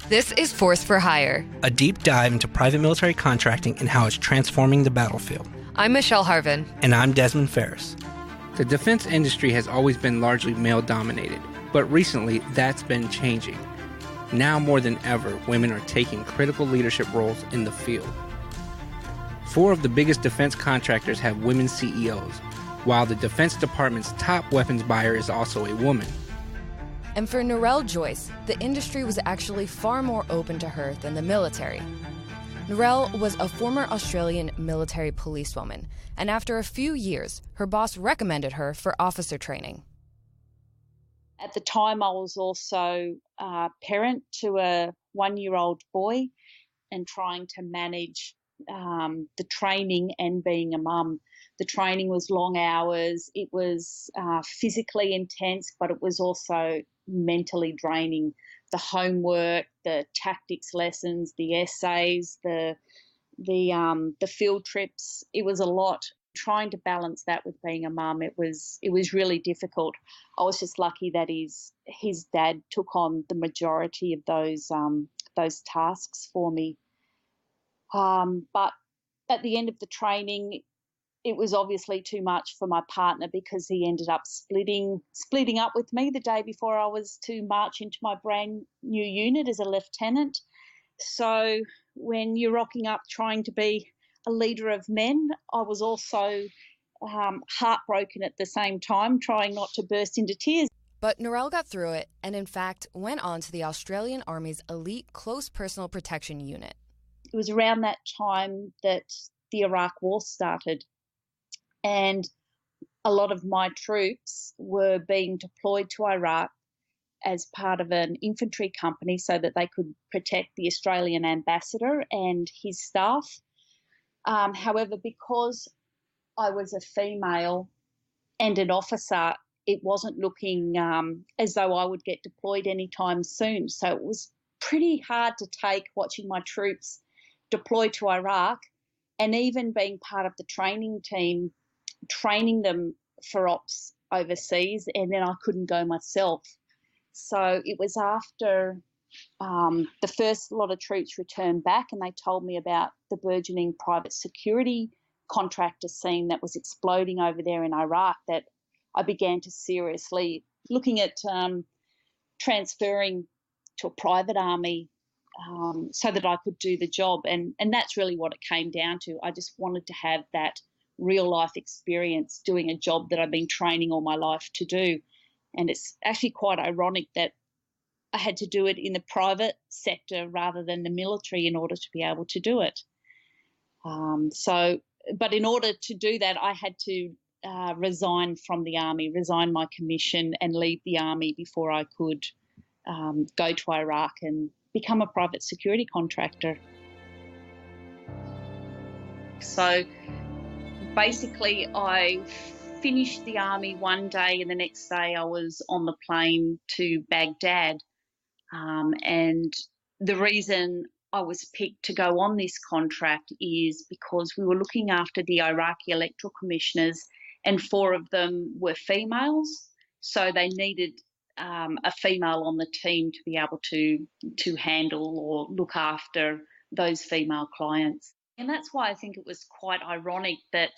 This is Force for Hire, a deep dive into private military contracting and how it's transforming the battlefield. I'm Michelle Harvin. And I'm Desmond Ferris. The defense industry has always been largely male-dominated, but recently that's been changing. Now more than ever, women are taking critical leadership roles in the field. 4 of the biggest defense contractors have women CEOs, while the Defense Department's top weapons buyer is also a woman. And for Neryl Joyce, the industry was actually far more open to her than the military. Neryl was a former Australian military policewoman, and after a few years, her boss recommended her for officer training. At the time, I was also a parent to a 1-year-old boy and trying to manage the training and being a mum. The training was long hours. It was physically intense, but it was also mentally draining. The homework, the tactics lessons, the essays, the field trips. It was a lot. Trying to balance that with being a mum, it was really difficult. I was just lucky that his dad took on the majority of those tasks for me. But at the end of the training, it was obviously too much for my partner because he ended up splitting up with me the day before I was to march into my brand new unit as a lieutenant. So when you're rocking up trying to be a leader of men, I was also heartbroken at the same time, trying not to burst into tears. But Neryl got through it and, in fact, went on to the Australian Army's elite close personal protection unit. It was around that time that the Iraq War started, and a lot of my troops were being deployed to Iraq as part of an infantry company so that they could protect the Australian ambassador and his staff. However, because I was a female and an officer, it wasn't looking as though I would get deployed anytime soon. So it was pretty hard to take watching my troops deploy to Iraq and even being part of the training team, training them for ops overseas, and then I couldn't go myself. So it was after the first lot of troops returned back and they told me about the burgeoning private security contractor scene that was exploding over there in Iraq that I began to seriously looking at transferring to a private army so that I could do the job. And that's really what it came down to. I just wanted to have that real life experience doing a job that I've been training all my life to do. And it's actually quite ironic that I had to do it in the private sector rather than the military in order to be able to do it. But in order to do that, I had to resign from the Army, resign my commission and leave the Army before I could go to Iraq and become a private security contractor. So basically I finished the Army one day and the next day I was on the plane to Baghdad. And the reason I was picked to go on this contract is because we were looking after the Iraqi electoral commissioners and 4 of them were females. So they needed a female on the team to be able to handle or look after those female clients. And that's why I think it was quite ironic that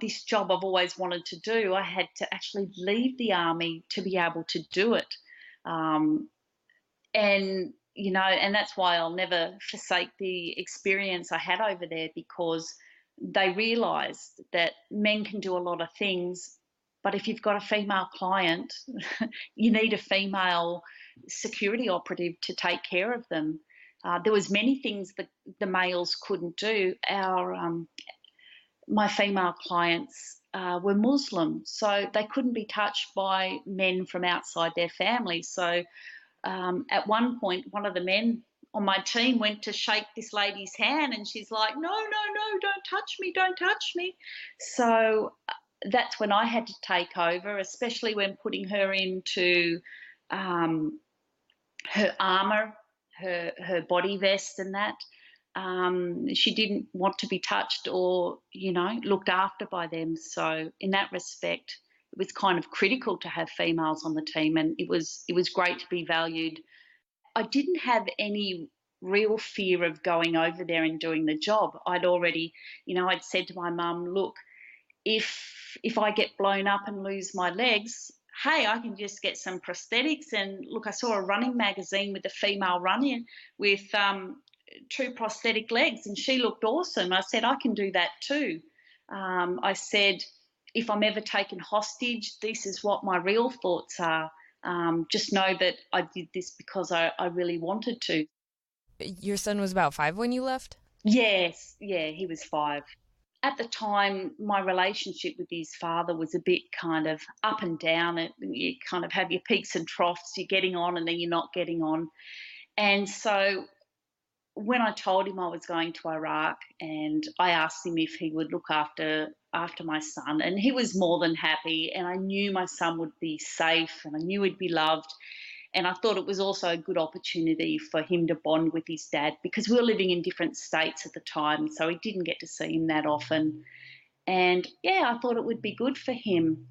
this job I've always wanted to do, I had to actually leave the Army to be able to do it. And that's why I'll never forsake the experience I had over there, because they realised that men can do a lot of things, but if you've got a female client, you need a female security operative to take care of them. There was many things that the males couldn't do. My female clients were Muslim, so they couldn't be touched by men from outside their family. So at one point, one of the men on my team went to shake this lady's hand and she's like, no, don't touch me. So that's when I had to take over, especially when putting her into her armour, her body vest and that. She didn't want to be touched or, looked after by them. So in that respect, it was kind of critical to have females on the team, and it was great to be valued I didn't have any real fear of going over there and doing the job. I'd already, I'd said to my mum, look, if I get blown up and lose my legs, hey, I can just get some prosthetics. And look, I saw a running magazine with a female runner with true prosthetic legs, and she looked awesome. I said, I can do that too. I said, if I'm ever taken hostage, this is what my real thoughts are. Just know that I did this because I really wanted to. Your son was about 5 when you left? Yes, yeah, he was 5. At the time, my relationship with his father was a bit kind of up and down. You kind of have your peaks and troughs. You're getting on and then you're not getting on. And so when I told him I was going to Iraq, and I asked him if he would look after my son, and he was more than happy, and I knew my son would be safe and I knew he'd be loved. And I thought it was also a good opportunity for him to bond with his dad, because we were living in different states at the time, so he didn't get to see him that often. And yeah, I thought it would be good for him.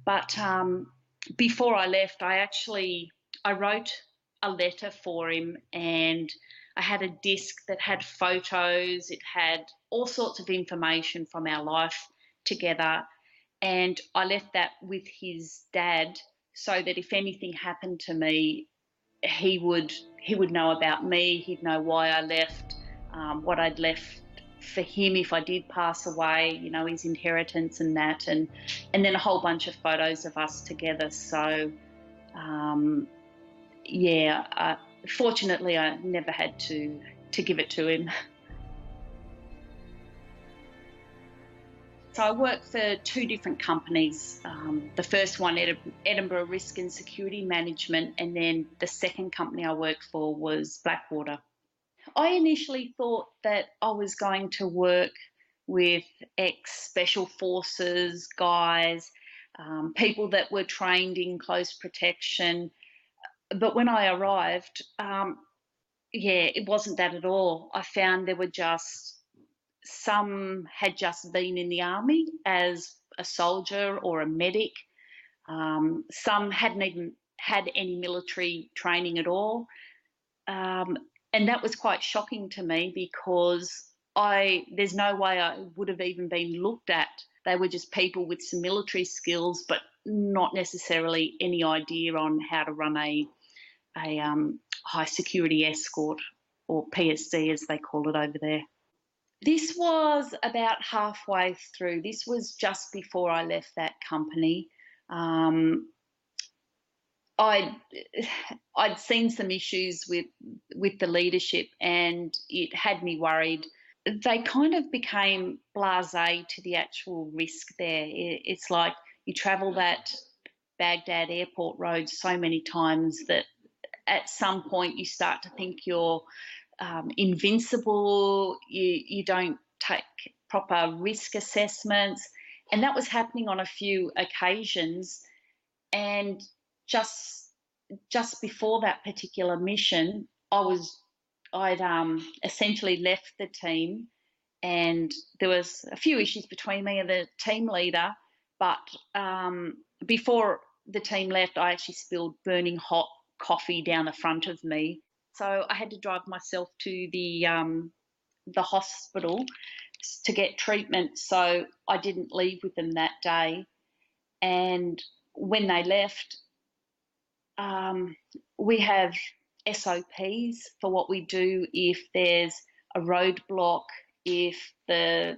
But before I left, I wrote a letter for him, and I had a disc that had photos. It had all sorts of information from our life together, and I left that with his dad so that if anything happened to me, he would know about me. He'd know why I left, what I'd left for him if I did pass away, his inheritance and that, and then a whole bunch of photos of us together. So, fortunately, I never had to give it to him. So I worked for 2 different companies. The first one, Edinburgh Risk and Security Management, and then the second company I worked for was Blackwater. I initially thought that I was going to work with ex-special forces guys, people that were trained in close protection. But when I arrived, it wasn't that at all. I found there were some had just been in the army as a soldier or a medic. Some hadn't even had any military training at all. And that was quite shocking to me, because there's no way I would have even been looked at. They were just people with some military skills, but not necessarily any idea on how to run a high security escort, or PSD as they call it over there. This was about halfway through. This was just before I left that company. I'd seen some issues with the leadership, and it had me worried. They kind of became blasé to the actual risk there. It's like you travel that Baghdad airport road so many times that at some point you start to think you're invincible. You don't take proper risk assessments, and that was happening on a few occasions. And just before that particular mission, I'd essentially left the team, and there was a few issues between me and the team leader. But before the team left, I actually spilled burning hot coffee down the front of me. So I had to drive myself to the hospital to get treatment. So I didn't leave with them that day. And when they left, we have SOPs for what we do if there's a roadblock, if the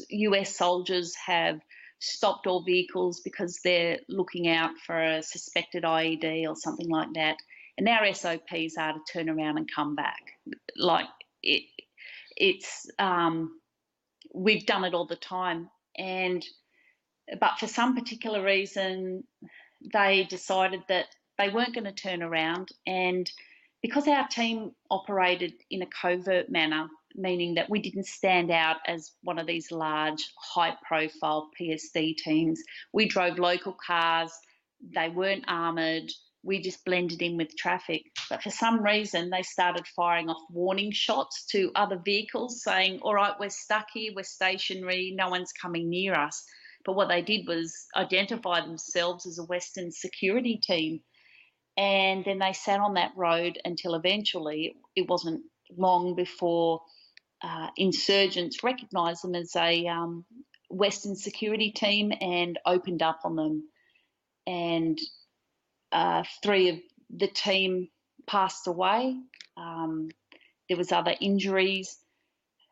US soldiers have stopped all vehicles because they're looking out for a suspected IED or something like that. And our SOPs are to turn around and come back. Like we've done it all the time. But for some particular reason, they decided that they weren't going to turn around. And because our team operated in a covert manner, meaning that we didn't stand out as one of these large, high-profile PSD teams, we drove local cars, they weren't armoured, we just blended in with traffic. But for some reason, they started firing off warning shots to other vehicles saying, all right, we're stuck here, we're stationary, no one's coming near us. But what they did was identify themselves as a Western security team. And then they sat on that road until eventually it wasn't long before insurgents recognised them as a Western security team and opened up on them. And three of the team passed away. There was other injuries,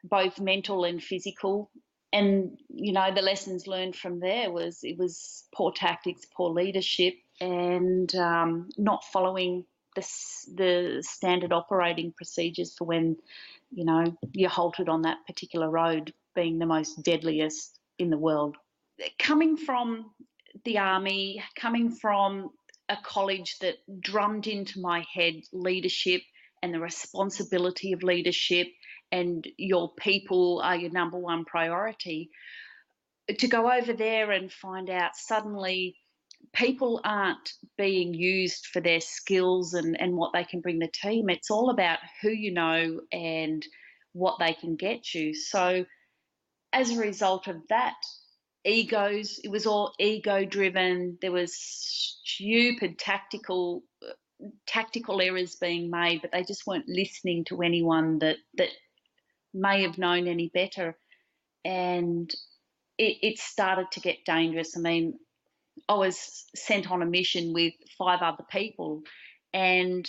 both mental and physical. And, the lessons learned from there was it was poor tactics, poor leadership, and not following the standard operating procedures for when, you're halted on that particular road, being the most deadliest in the world. Coming from the army, coming from a college that drummed into my head leadership and the responsibility of leadership, and your people are your number one priority, to go over there and find out suddenly people aren't being used for their skills and what they can bring the team. It's all about who you know and what they can get you. So as a result of that, it was all ego driven. There was stupid tactical errors being made, but they just weren't listening to anyone that may have known any better. And it started to get dangerous. I mean, I was sent on a mission with 5 other people, and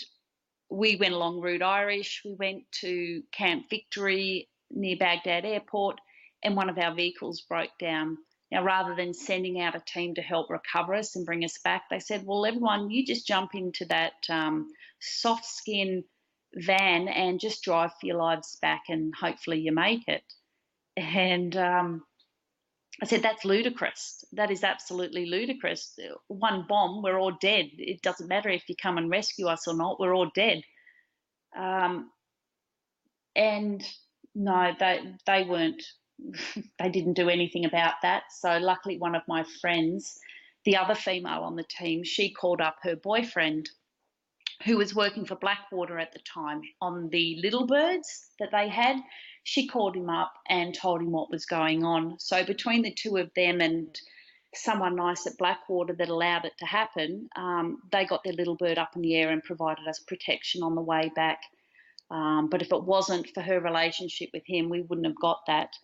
we went along Route Irish. We went to Camp Victory near Baghdad Airport, and one of our vehicles broke down. Now, rather than sending out a team to help recover us and bring us back, they said, well, everyone, you just jump into that soft skin van and just drive for your lives back, and hopefully you make it. And I said, that's ludicrous. That is absolutely ludicrous. One bomb, we're all dead. It doesn't matter if you come and rescue us or not, we're all dead. And no, they weren't, they didn't do anything about that. So luckily one of my friends, the other female on the team, she called up her boyfriend, who was working for Blackwater at the time on the little birds that they had. She called him up and told him what was going on. So between the two of them and someone nice at Blackwater that allowed it to happen, they got their little bird up in the air and provided us protection on the way back. But if it wasn't for her relationship with him, we wouldn't have got that.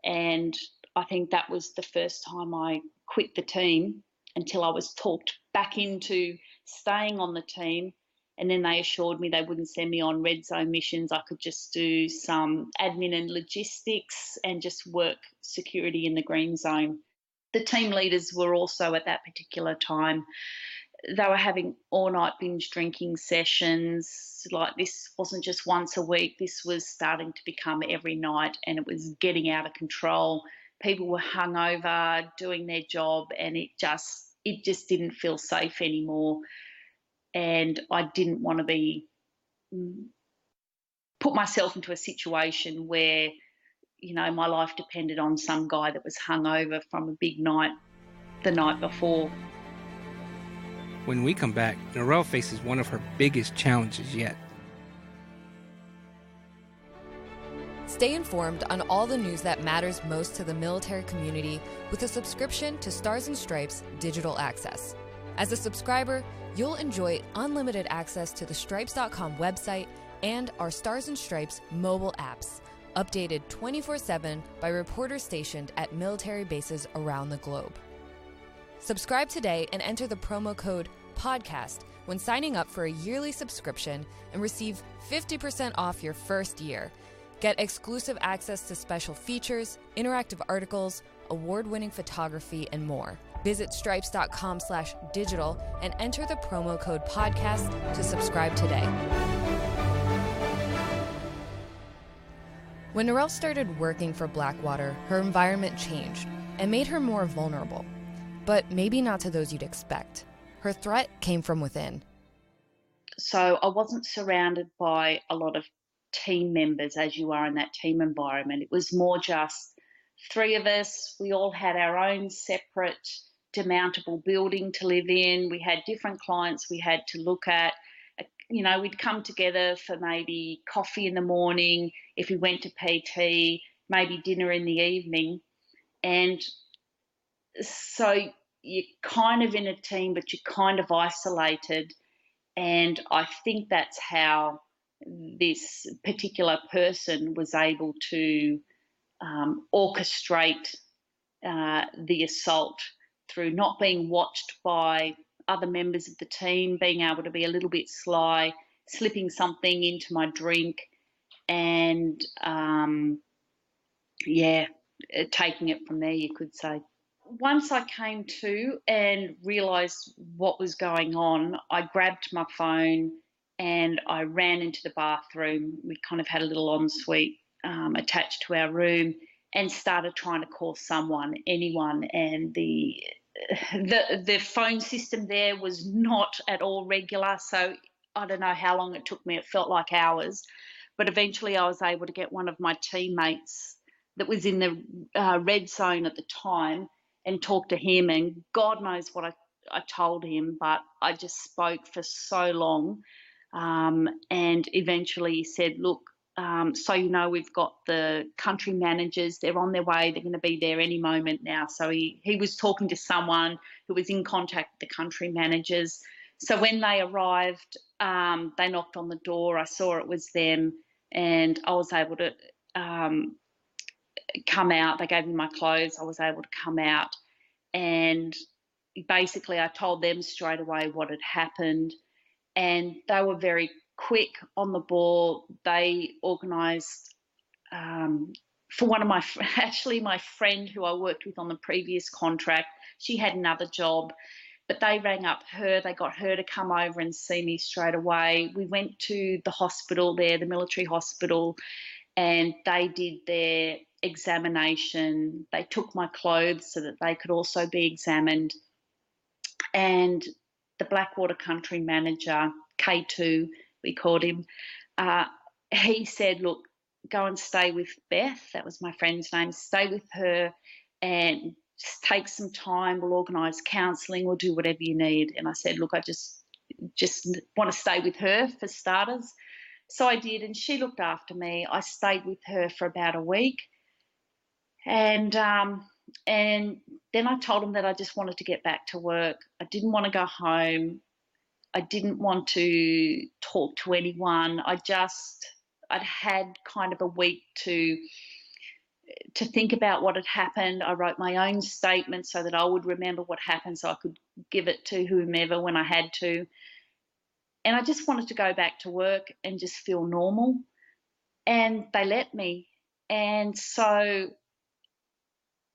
And I think that was the first time I quit the team until I was talked back into staying on the team. And then they assured me they wouldn't send me on red zone missions. I could just do some admin and logistics and just work security in the green zone. The team leaders were also at that particular time, they were having all-night binge drinking sessions. Like, this wasn't just once a week. This was starting to become every night, and it was getting out of control. People were hungover, doing their job, and it just didn't feel safe anymore. And I didn't want to put myself into a situation where, my life depended on some guy that was hungover from a big night the night before. When we come back, Neryl faces one of her biggest challenges yet. Stay informed on all the news that matters most to the military community with a subscription to Stars and Stripes Digital Access. As a subscriber, you'll enjoy unlimited access to the Stripes.com website and our Stars and Stripes mobile apps, updated 24/7 by reporters stationed at military bases around the globe. Subscribe today and enter the promo code PODCAST when signing up for a yearly subscription and receive 50% off your first year. Get exclusive access to special features, interactive articles, award-winning photography, and more. Visit stripes.com/digital and enter the promo code PODCAST to subscribe today. When Neryl started working for Blackwater, her environment changed and made her more vulnerable. But maybe not to those you'd expect. Her threat came from within. So I wasn't surrounded by a lot of team members as you are in that team environment. It was more just 3 of us. We all had our own separate demountable building to live in. We had different clients we had to look at. We'd come together for maybe coffee in the morning, if we went to PT, maybe dinner in the evening. And so you're kind of in a team, but you're kind of isolated. And I think that's how this particular person was able to orchestrate the assault through not being watched by other members of the team, being able to be a little bit sly, slipping something into my drink, and taking it from there, you could say. Once I came to and realised what was going on, I grabbed my phone and I ran into the bathroom. We kind of had a little ensuite attached to our room, and started trying to call someone, anyone, and the phone system there was not at all regular. So I don't know how long it took me. It felt like hours, but eventually I was able to get one of my teammates that was in the red zone at the time and talk to him, and God knows what I told him, but I just spoke for so long. And eventually he said, look, so you know, we've got the country managers, they're on their way, they're going to be there any moment now. So he was talking to someone who was in contact with the country managers. So when they arrived, they knocked on the door, I saw it was them, and I was able to come out. They gave me my clothes, I was able to come out, and basically I told them straight away what had happened, and they were very quick on the ball. They organised for one of my friend who I worked with on the previous contract. She had another job, but they rang up her. They got her to come over and see me straight away. We went to the hospital there, the military hospital, and they did their examination. They took my clothes so that they could also be examined. And the Blackwater country manager, K2, we called him, he said, look, go and stay with Beth. That was my friend's name. Stay with her and just take some time. We'll organise counselling. We'll do whatever you need. And I said, look, I just want to stay with her for starters. So I did, and she looked after me. I stayed with her for about a week. And then I told him that I just wanted to get back to work. I didn't want to go home. I didn't want to talk to anyone. I'd had kind of a week to think about what had happened. I wrote my own statement so that I would remember what happened, so I could give it to whomever when I had to. And I just wanted to go back to work and just feel normal. And they let me. And so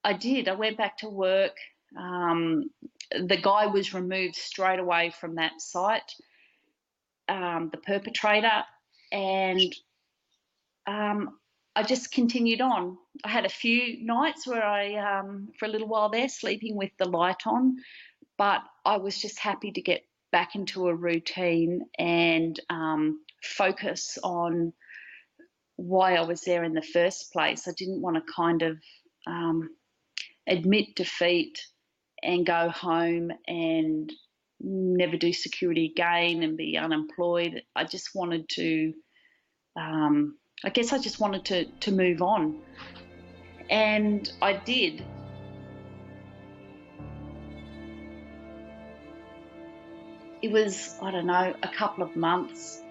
I did. I went back to work. The guy was removed straight away from that site, the perpetrator, and I just continued on. I had a few nights where I, for a little while there, sleeping with the light on, but I was just happy to get back into a routine and focus on why I was there in the first place. I didn't want to kind of admit defeat and go home and never do security again and be unemployed. I just wanted to, I guess I just wanted to move on. And I did. It was, I don't know, a couple of months.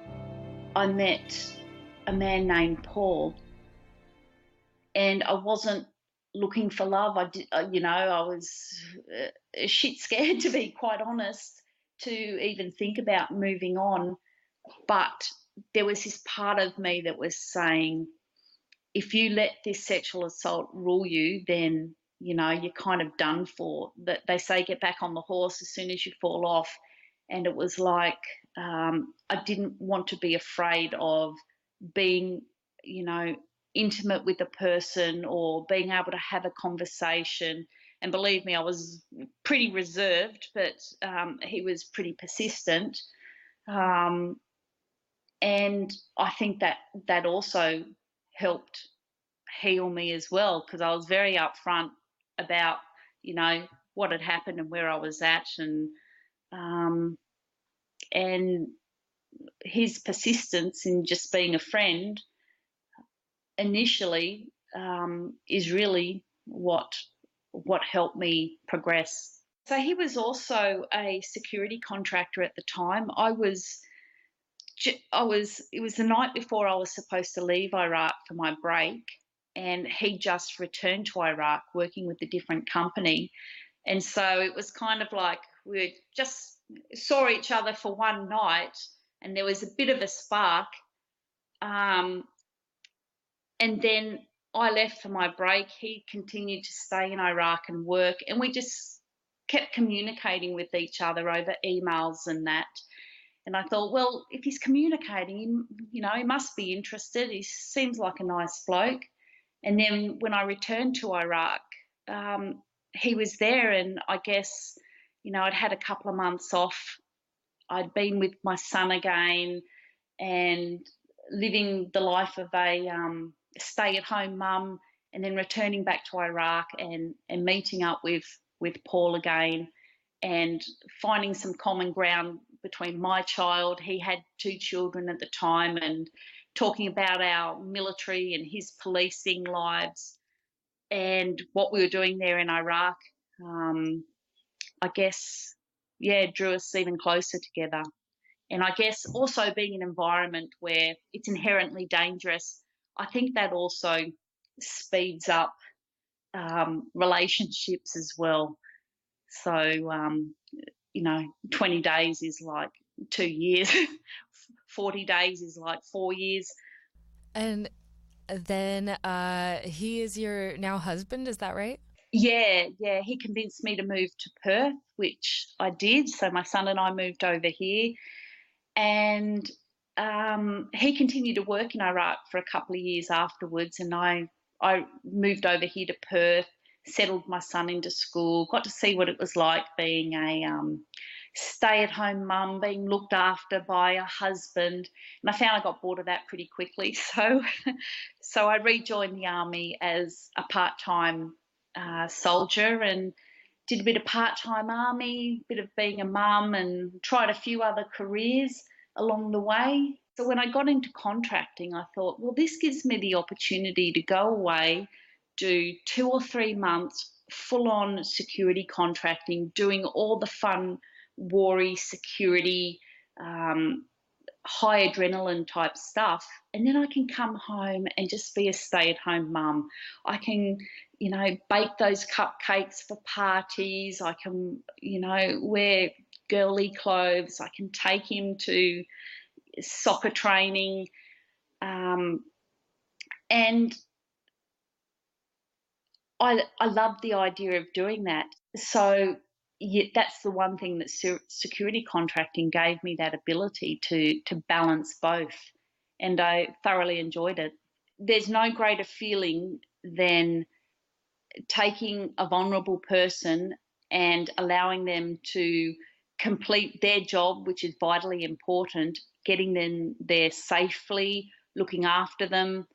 I met a man named Paul, and I wasn't looking for love. I was shit scared, to be quite honest, to even think about moving on. But there was this part of me that was saying, if you let this sexual assault rule you, then, you're kind of done for. That they say get back on the horse as soon as you fall off. And it was like, I didn't want to be afraid of being, intimate with a person or being able to have a conversation. And believe me, I was pretty reserved, but he was pretty persistent. And I think that also helped heal me as well, because I was very upfront about, what had happened and where I was at. And his persistence in just being a friend initially is really what helped me progress. So he was also a security contractor at the time. It was the night before I was supposed to leave Iraq for my break, and he just returned to Iraq working with a different company. And so it was kind of like we just saw each other for one night, and there was a bit of a spark. And then I left for my break. He continued to stay in Iraq and work, and we just kept communicating with each other over emails and that. And I thought, well, if he's communicating, he must be interested. He seems like a nice bloke. And then when I returned to Iraq, he was there, and I guess, I'd had a couple of months off. I'd been with my son again and living the life of a stay-at-home mum, and then returning back to Iraq and meeting up with Paul again and finding some common ground between my child. He had 2 children at the time, and talking about our military and his policing lives and what we were doing there in Iraq, I guess, drew us even closer together. And I guess also being in an environment where it's inherently dangerous, I think that also speeds up relationships as well. So, 20 days is like 2 years, 40 days is like 4 years. And then he is your now husband, is that right? Yeah. He convinced me to move to Perth, which I did. So my son and I moved over here. And he continued to work in Iraq for a couple of years afterwards, and I moved over here to Perth, settled my son into school, got to see what it was like being a stay-at-home mum, being looked after by a husband, and I found I got bored of that pretty quickly. So I rejoined the army as a part-time soldier and did a bit of part-time army, a bit of being a mum, and tried a few other careers along the way. So when I got into contracting, I thought, well, this gives me the opportunity to go away, do 2 or 3 months full-on security contracting, doing all the fun, war-y security, high adrenaline type stuff, and then I can come home and just be a stay-at-home mum. I can, bake those cupcakes for parties. I can, wear girly clothes. I can take him to soccer training, and I love the idea of doing that. So that's the one thing that security contracting gave me, that ability to balance both, and I thoroughly enjoyed it. There's no greater feeling than taking a vulnerable person and allowing them to complete their job, which is vitally important, getting them there safely, looking after them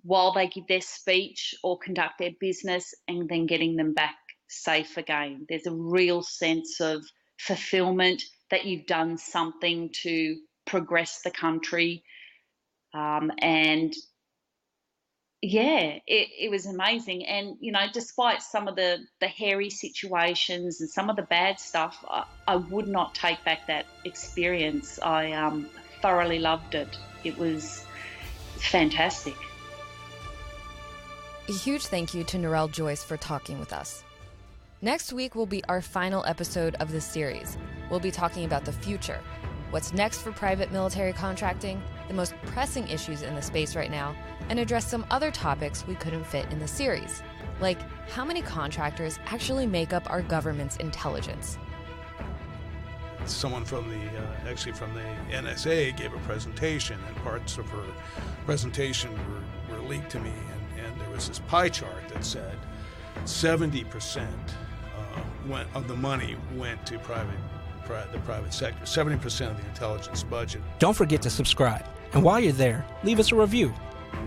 while they give their speech or conduct their business, and then getting them back safe again. There's a real sense of fulfillment that you've done something to progress the country. And yeah, it was amazing. And, despite some of the hairy situations and some of the bad stuff, I would not take back that experience. I thoroughly loved it. It was fantastic. A huge thank you to Neryl Joyce for talking with us. Next week will be our final episode of this series. We'll be talking about the future, what's next for private military contracting, the most pressing issues in the space right now, and address some other topics we couldn't fit in the series, like how many contractors actually make up our government's intelligence. Someone from the NSA gave a presentation, and parts of her presentation were leaked to me, and there was this pie chart that said 70% of the money went to the private sector, 70% of the intelligence budget. Don't forget to subscribe, and while you're there, leave us a review.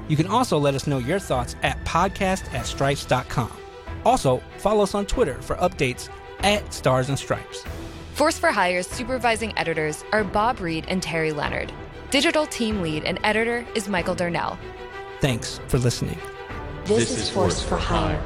You can also let us know your thoughts at podcast@stripes.com. Also, follow us on Twitter for updates at Stars and Stripes. Force for Hire's supervising editors are Bob Reed and Terry Leonard. Digital team lead and editor is Michael Darnell. Thanks for listening. This is Force for Hire.